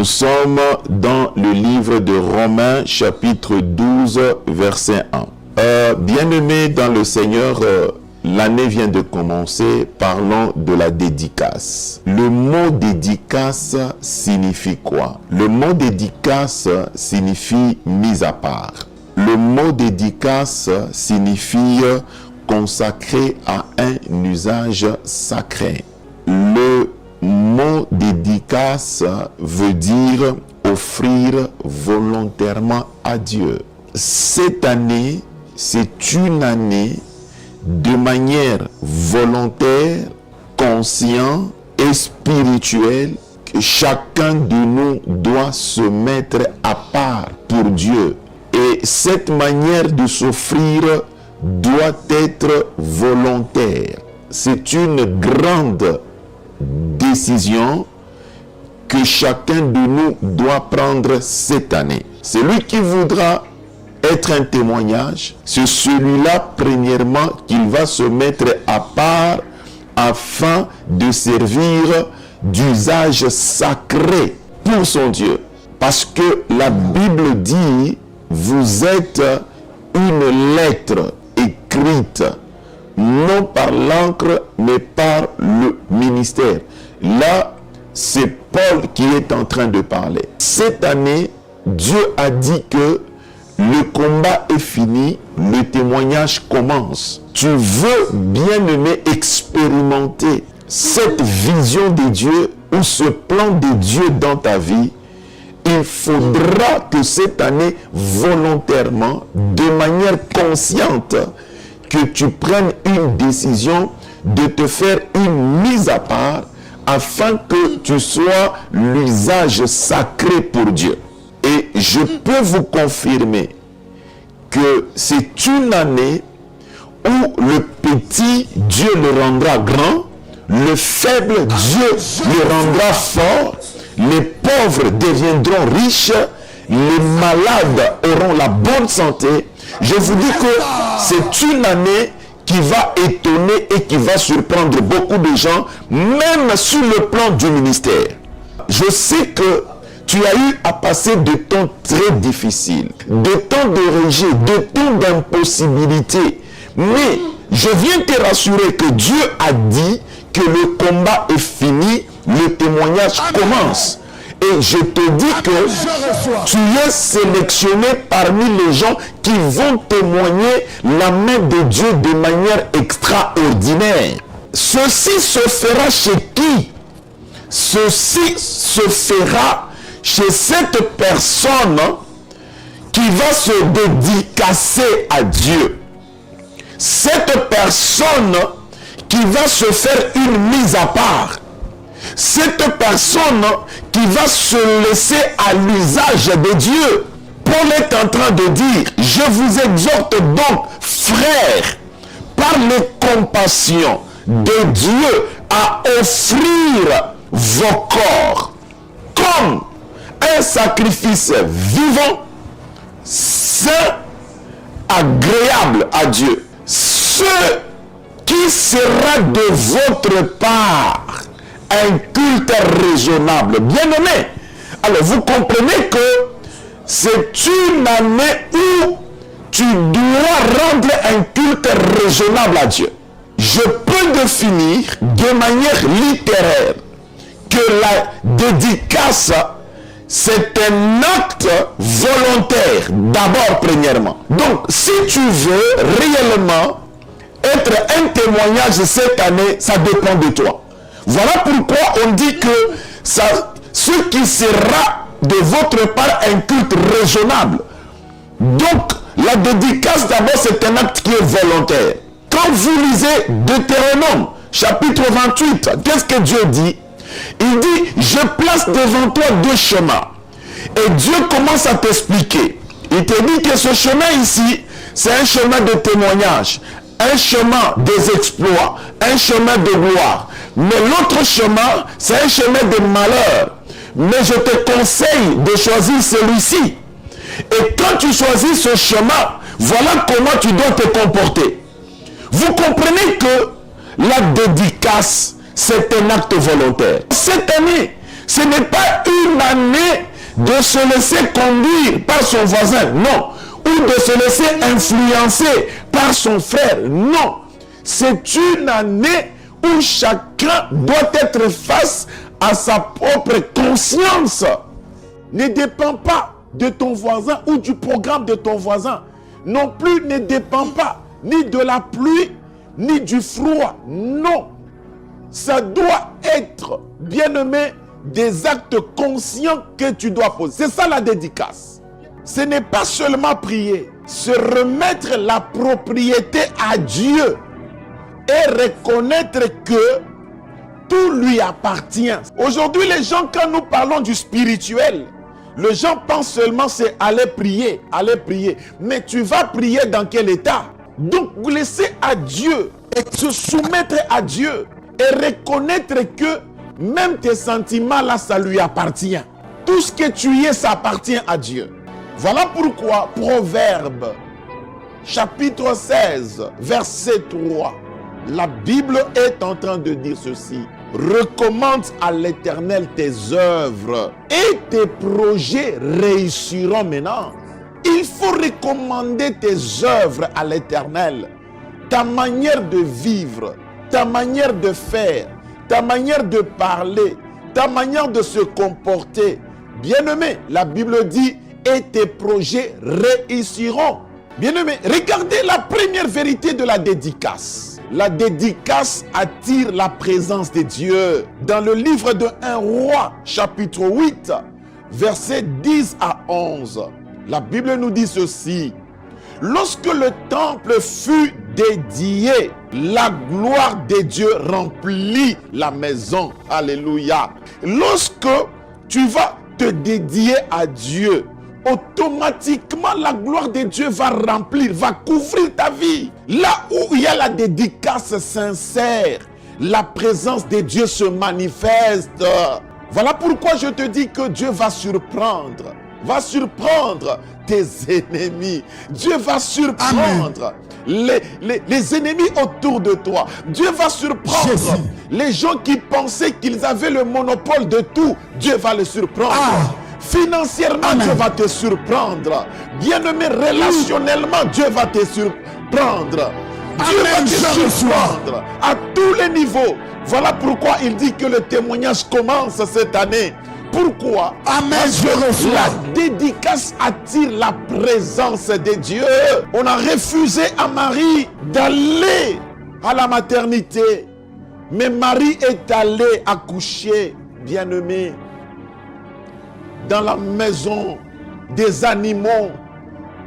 Nous sommes dans le livre de Romains, chapitre 12, verset 1. Bien-aimés dans le Seigneur, l'année vient de commencer. Parlons de la dédicace. Le mot dédicace signifie quoi? Le mot dédicace signifie mise à part. Le mot dédicace signifie consacré à un usage sacré. Le mot dédicace veut dire offrir volontairement à Dieu. Cette année, c'est une année de manière volontaire, consciente et spirituelle que chacun de nous doit se mettre à part pour Dieu. Et cette manière de s'offrir doit être volontaire. C'est une grande décision que chacun de nous doit prendre cette année. Celui qui voudra être un témoignage, c'est celui-là premièrement qu'il va se mettre à part afin de servir d'usage sacré pour son Dieu. Parce que la Bible dit, vous êtes une lettre écrite, non par l'encre, mais par le ministère. Là, c'est Paul qui est en train de parler. Cette année, Dieu a dit que le combat est fini, le témoignage commence. Tu veux, bien-aimé, expérimenter cette vision de Dieu ou ce plan de Dieu dans ta vie, il faudra que cette année, volontairement, de manière consciente, que tu prennes une décision de te faire une mise à part afin que tu sois l'usage sacré pour Dieu. Et je peux vous confirmer que c'est une année où le petit, Dieu le rendra grand, le faible, Dieu le rendra fort, les pauvres deviendront riches, les malades auront la bonne santé. Je vous dis que c'est une année qui va étonner et qui va surprendre beaucoup de gens, même sur le plan du ministère. Je sais que tu as eu à passer des temps très difficiles, des temps de rejet, des temps d'impossibilité. Mais je viens te rassurer que Dieu a dit que le combat est fini, le témoignage commence. Et je te dis que tu es sélectionné parmi les gens qui vont témoigner la main de Dieu de manière extraordinaire. Ceci se fera chez qui? Ceci se fera chez cette personne qui va se dédicacer à Dieu. Cette personne qui va se faire une mise à part. Cette personne qui va se laisser à l'usage de Dieu. Paul est en train de dire, je vous exhorte donc, frères, par les compassions de Dieu, à offrir vos corps comme un sacrifice vivant, saint, agréable à Dieu. Ce qui sera de votre part un culte raisonnable. Bien-aimé, alors vous comprenez que c'est une année où tu dois rendre un culte raisonnable à Dieu. Je peux définir de manière littéraire que la dédicace, c'est un acte volontaire, d'abord premièrement. Donc, si tu veux réellement être un témoignage cette année, ça dépend de toi. Voilà pourquoi on dit que ce qui sera de votre part un culte raisonnable. Donc, la dédicace d'abord, c'est un acte qui est volontaire. Quand vous lisez Deutéronome, chapitre 28, qu'est-ce que Dieu dit? Il dit, je place devant toi deux chemins. Et Dieu commence à t'expliquer. Il te dit que ce chemin ici, c'est un chemin de témoignage, un chemin des exploits, un chemin de gloire. Mais l'autre chemin, c'est un chemin de malheur. Mais je te conseille de choisir celui-ci. Et quand tu choisis ce chemin, voilà comment tu dois te comporter. Vous comprenez que la dédicace, c'est un acte volontaire. Cette année, ce n'est pas une année de se laisser conduire par son voisin, non. Ou de se laisser influencer par son frère, non. C'est une année où chacun doit être face à sa propre conscience. Ne dépend pas de ton voisin ou du programme de ton voisin. Non plus ne dépend pas ni de la pluie, ni du froid. Non. Ça doit être, bien-aimé, des actes conscients que tu dois poser. C'est ça la dédicace. Ce n'est pas seulement prier, se remettre la propriété à Dieu et reconnaître que tout lui appartient. Aujourd'hui, les gens, quand nous parlons du spirituel, les gens pensent seulement c'est aller prier, aller prier. Mais tu vas prier dans quel état? Donc, laisser à Dieu et se soumettre à Dieu et reconnaître que même tes sentiments là, ça lui appartient. Tout ce que tu es, ça appartient à Dieu. Voilà pourquoi Proverbe, chapitre 16, verset 3, la Bible est en train de dire ceci. Recommande à l'Éternel tes œuvres et tes projets réussiront maintenant. Il faut recommander tes œuvres à l'Éternel. Ta manière de vivre, ta manière de faire, ta manière de parler, ta manière de se comporter. Bien-aimé, la Bible dit et tes projets réussiront. Bien-aimé, regardez la première vérité de la dédicace. La dédicace attire la présence de Dieu. Dans le livre de 1 Roi, chapitre 8, versets 10 à 11, la Bible nous dit ceci. Lorsque le temple fut dédié, la gloire de Dieu remplit la maison. Alléluia. Lorsque tu vas te dédier à Dieu, automatiquement la gloire de Dieu va remplir, va couvrir ta vie. Là où il y a la dédicace sincère, la présence de Dieu se manifeste. Voilà pourquoi je te dis que Dieu va surprendre tes ennemis. Dieu va surprendre les ennemis autour de toi. Dieu va surprendre Jésus. Les gens qui pensaient qu'ils avaient le monopole de tout. Dieu va les surprendre. Financièrement, Amen. Dieu va te surprendre. Bien-aimé, relationnellement, Dieu va te surprendre. Dieu va te surprendre à tous les niveaux. Voilà pourquoi il dit que le témoignage commence cette année. Pourquoi? Amen. Parce que la dédicace attire la présence de Dieu. On a refusé à Marie d'aller à la maternité. Mais Marie est allée accoucher, bien-aimé, dans la maison des animaux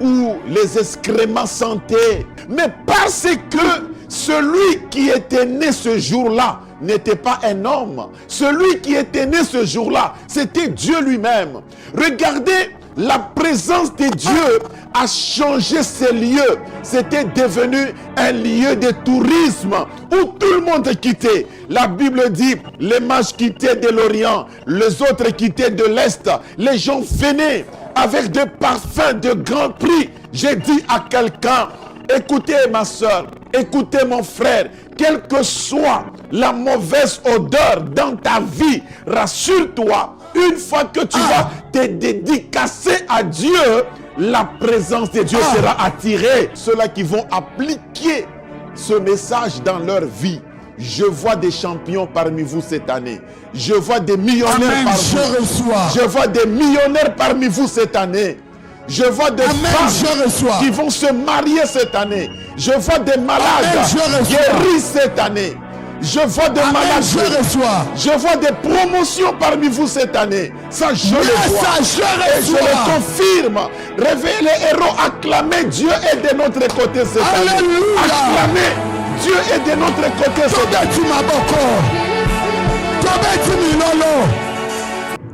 où les excréments sentaient. Mais parce que celui qui était né ce jour-là n'était pas un homme. Celui qui était né ce jour-là, c'était Dieu lui-même. Regardez, la présence de Dieu a changé ces lieux. C'était devenu un lieu de tourisme où tout le monde quittait. La Bible dit, les mages quittaient de l'Orient, les autres quittaient de l'Est. Les gens venaient avec des parfums de grand prix. J'ai dit à quelqu'un, écoutez ma soeur, écoutez mon frère, quelle que soit la mauvaise odeur dans ta vie, rassure-toi, une fois que tu vas te dédicacer à Dieu, la présence de Dieu sera attirée. Ceux-là qui vont appliquer ce message dans leur vie. Je vois des champions parmi vous cette année. Je vois des millionnaires parmi vous. Je vois des millionnaires parmi vous cette année. Je vois des femmes qui vont se marier cette année. Je vois des malades guéris cette année. Je vois des malades. Je vois des promotions parmi vous cette année. Ça, je le vois. Et je le confirme. Réveillez les héros. Acclamez Dieu est de notre côté cette année. Acclamez Dieu est de notre côté cette année.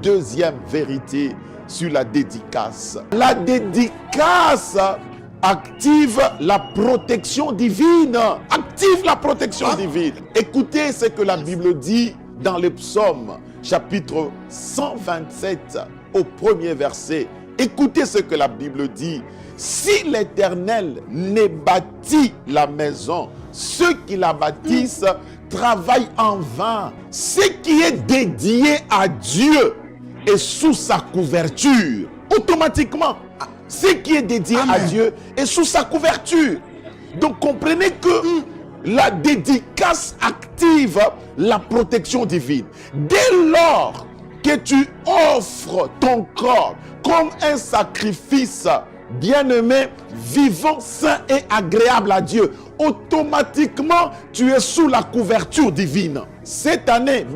Deuxième vérité sur la dédicace. La dédicace active la protection divine. Active la protection divine. Écoutez ce que la Bible dit dans le psaume, chapitre 127, au premier verset. Écoutez ce que la Bible dit. Si l'Éternel ne bâtit la maison, ceux qui la bâtissent travaillent en vain. Ce qui est dédié à Dieu est sous sa couverture. Automatiquement, ce qui est dédié à Dieu est sous sa couverture. Donc comprenez que la dédicace active la protection divine. Dès lors que tu offres ton corps comme un sacrifice bien-aimé, vivant, saint et agréable à Dieu, automatiquement tu es sous la couverture divine. Cette année,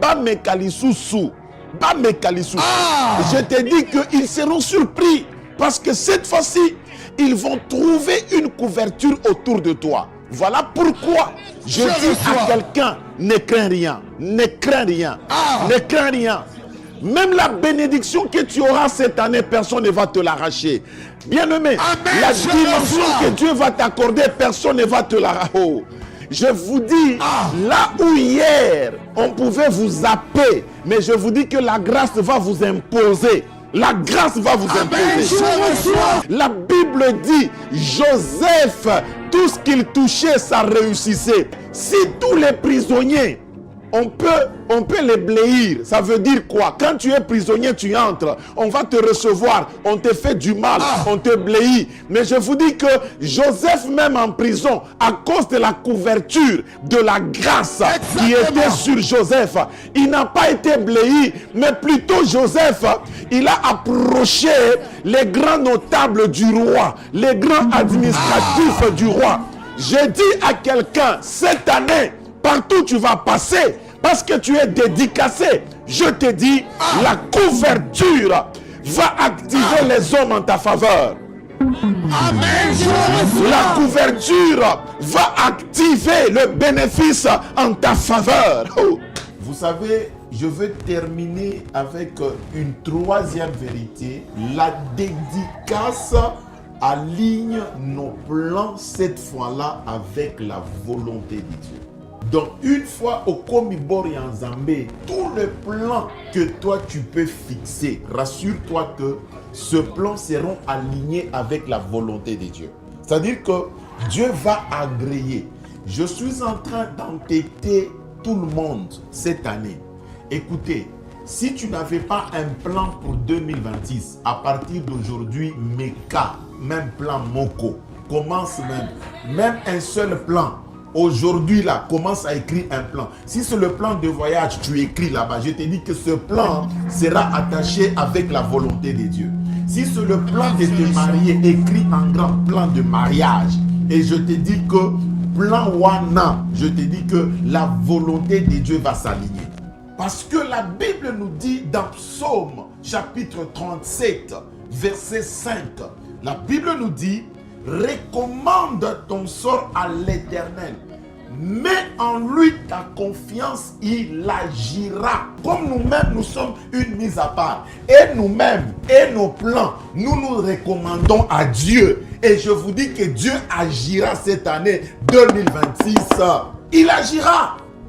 je te dis qu'ils seront surpris parce que cette fois-ci, ils vont trouver une couverture autour de toi. Voilà pourquoi je dis à quelqu'un, ne crains rien, ne crains rien, ne crains rien. Même la bénédiction que tu auras cette année, personne ne va te l'arracher. Bien-aimé, la dimension que Dieu va t'accorder, personne ne va te l'arracher. Oh. Je vous dis, là où hier, on pouvait vous zapper, mais je vous dis que la grâce va vous imposer. La grâce va vous imposer. La Bible dit, Joseph, tout ce qu'il touchait, ça réussissait. Si tous les prisonniers, on peut les bléir. Ça veut dire quoi? Quand tu es prisonnier, tu entres. On va te recevoir. On te fait du mal. On te bléit. Mais je vous dis que Joseph, même en prison, à cause de la couverture, de la grâce qui était sur Joseph, il n'a pas été bléi. Mais plutôt Joseph, il a approché les grands notables du roi, les grands administratifs du roi. Je dis à quelqu'un, cette année, partout tu vas passer, parce que tu es dédicacé, je te dis, la couverture va activer les hommes en ta faveur. La couverture va activer le bénéfice en ta faveur. Oh. Vous savez, je veux terminer avec une troisième vérité. La dédicace aligne nos plans cette fois-là avec la volonté de Dieu. Donc une fois au Komibori en Zambé, tous les plans que toi tu peux fixer, rassure-toi que ce plan seront alignés avec la volonté de Dieu. C'est-à-dire que Dieu va agréer. Je suis en train d'entêter tout le monde cette année. Écoutez, si tu n'avais pas un plan pour 2026, à partir d'aujourd'hui, Meka, même plan Moko, commence même un seul plan. Aujourd'hui, là, commence à écrire un plan. Si c'est le plan de voyage, tu écris là-bas. Je te dis que ce plan sera attaché avec la volonté de Dieu. Si c'est le plan de te marier, écris un grand plan de mariage. Et je te dis que plan Wana, je te dis que la volonté de Dieu va s'aligner. Parce que la Bible nous dit dans Psaume chapitre 37, verset 5, la Bible nous dit: recommande ton sort à l'Éternel. Mets en lui ta confiance, il agira. Comme nous-mêmes, nous sommes une mise à part. Et nous-mêmes, et nos plans, nous nous recommandons à Dieu. Et je vous dis que Dieu agira cette année 2026. Il agira.